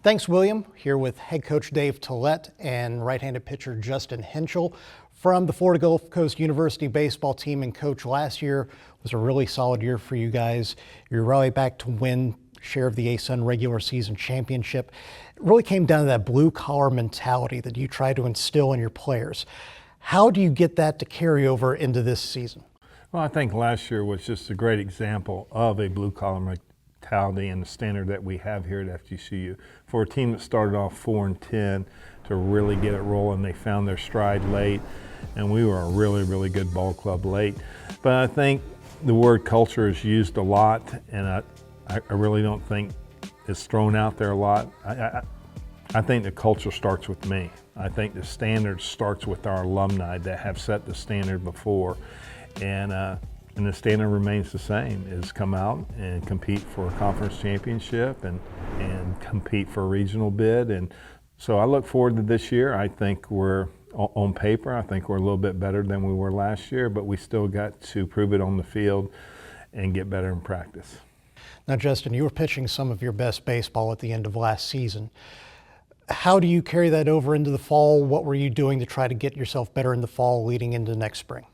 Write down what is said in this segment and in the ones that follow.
Thanks, William. Here with head coach Dave Tollett and right-handed pitcher Justin Henschel from the Florida Gulf Coast University baseball team. And coach, last year was a really solid year for you guys. You rallied back to win share of the ASUN regular season championship. It really came down to that blue-collar mentality that you try to instill in your players. How do you get that to carry over into this season? Well, I think last year was just a great example of a blue-collar mentality and the standard that we have here at FGCU. For a team that started off 4-10 to really get it rolling, they found their stride late, and we were a really, really good ball club late. But I think the word culture is used a lot, and I really don't think it's thrown out there a lot. I think the culture starts with me. I think the standard starts with our alumni that have set the standard before. And the standard remains the same, is come out and compete for a conference championship and compete for a regional bid. And so I look forward to this year. I think we're, on paper, I think we're a little bit better than we were last year, but we still got to prove it on the field and get better in practice. Now, Justin, you were pitching some of your best baseball at the end of last season. How do you carry that over into the fall? What were you doing to try to get yourself better in the fall leading into next spring?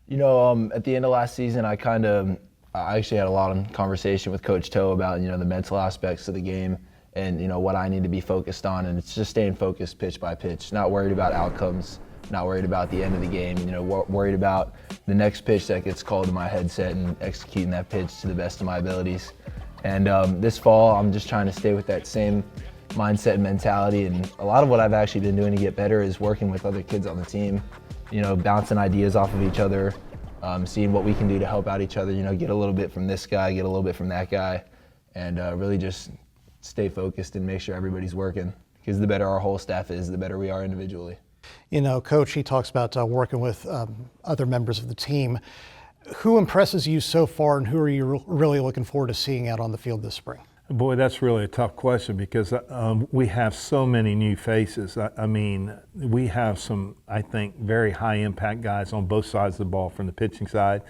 You know, at the end of last season, I actually had a lot of conversation with Coach Toe about, the mental aspects of the game and, what I need to be focused on. And it's just staying focused pitch by pitch, not worried about outcomes, not worried about the end of the game, worried about the next pitch that gets called to my headset and executing that pitch to the best of my abilities. And this fall, I'm just trying to stay with that same mindset and mentality. And a lot of what I've actually been doing to get better is working with other kids on the team, bouncing ideas off of each other, seeing what we can do to help out each other, get a little bit from this guy, get a little bit from that guy, and really just stay focused and make sure everybody's working. Because the better our whole staff is, the better we are individually. Coach, he talks about working with other members of the team. Who impresses you so far, and who are you really looking forward to seeing out on the field this spring? Boy, that's really a tough question because we have so many new faces. I mean, we have some, I think, very high impact guys on both sides of the ball, from the pitching side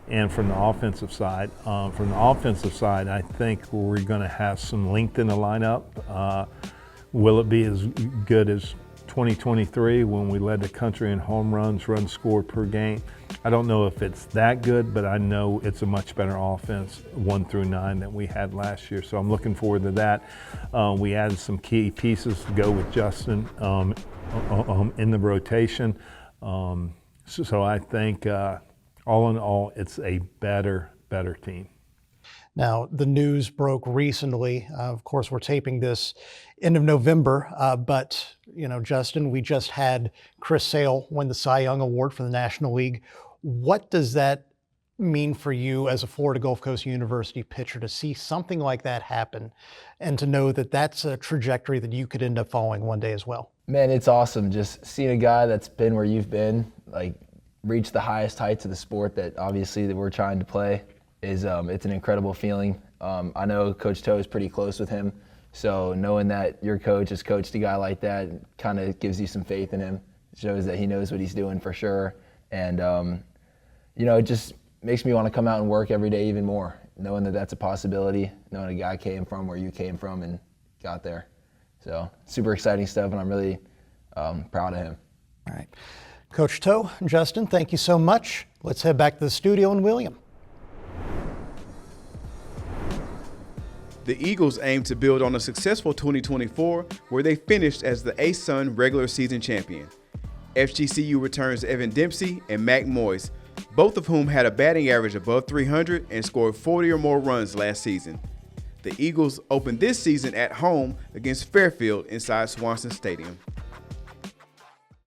and from the offensive side. From the offensive side, I think we're going to have some length in the lineup. Will it be as good as 2023 when we led the country in home runs scored per game? I don't know if it's that good, but I know it's a much better offense 1 through 9 than we had last year. So I'm looking forward to that. We added some key pieces to go with Justin in the rotation. So I think all in all, it's a better team. Now, the news broke recently. Of course, we're taping this end of November, but, Justin, we just had Chris Sale win the Cy Young Award for the National League. What does that mean for you as a Florida Gulf Coast University pitcher to see something like that happen and to know that that's a trajectory that you could end up following one day as well? Man, it's awesome just seeing a guy that's been where you've been, reach the highest heights of the sport that obviously that we're trying to play. It's an incredible feeling. I know Coach Toe is pretty close with him, so knowing that your coach has coached a guy like that kind of gives you some faith in him. It shows that he knows what he's doing for sure, and it just makes me want to come out and work every day even more, knowing that that's a possibility, knowing a guy came from where you came from and got there. So super exciting stuff, and I'm really proud of him. All right. Coach Toe, Justin, thank you so much. Let's head back to the studio and William. The Eagles aim to build on a successful 2024 where they finished as the ASUN regular season champion. FGCU returns Evan Dempsey and Mac Moyes, both of whom had a batting average above 300 and scored 40 or more runs last season. The Eagles opened this season at home against Fairfield inside Swanson Stadium.